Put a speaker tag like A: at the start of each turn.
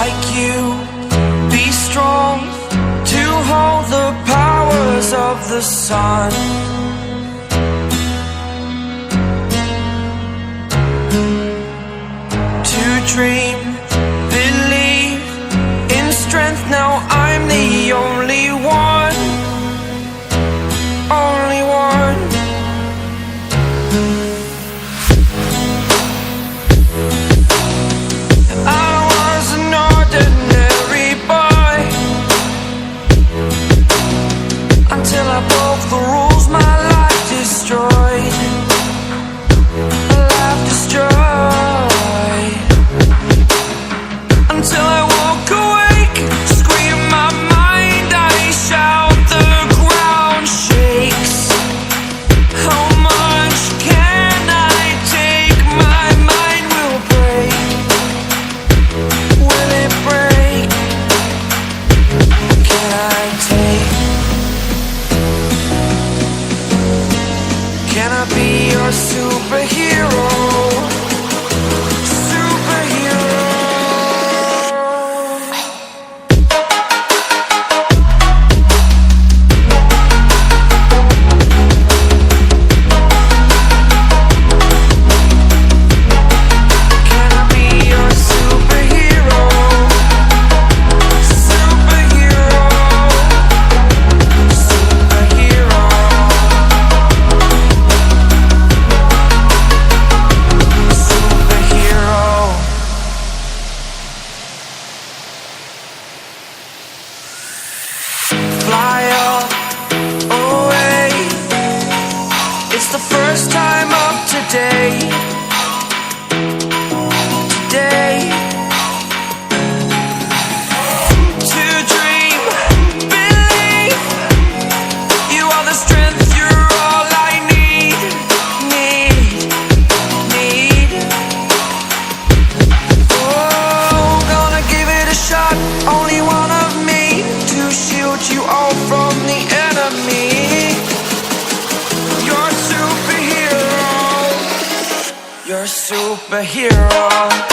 A: like you, be strong to hold the powers of the sun. To dream, believe in strength, now I'm the only one, only one. I was an ordinary boy until I broke the rules, my life destroyed, a life destroyed. Until I woke awake, scream my mind, I shout, the ground shakes. How much can I take? My mind will break. Will it break? Can I take? Can I be your superhero? Fly up, away. It's the first time of today. Today. To dream, believe. You are the strength, you're all I need. Oh, gonna give it a shot. Only one of me to shield you all from the enemy. You're a superhero. You're a superhero.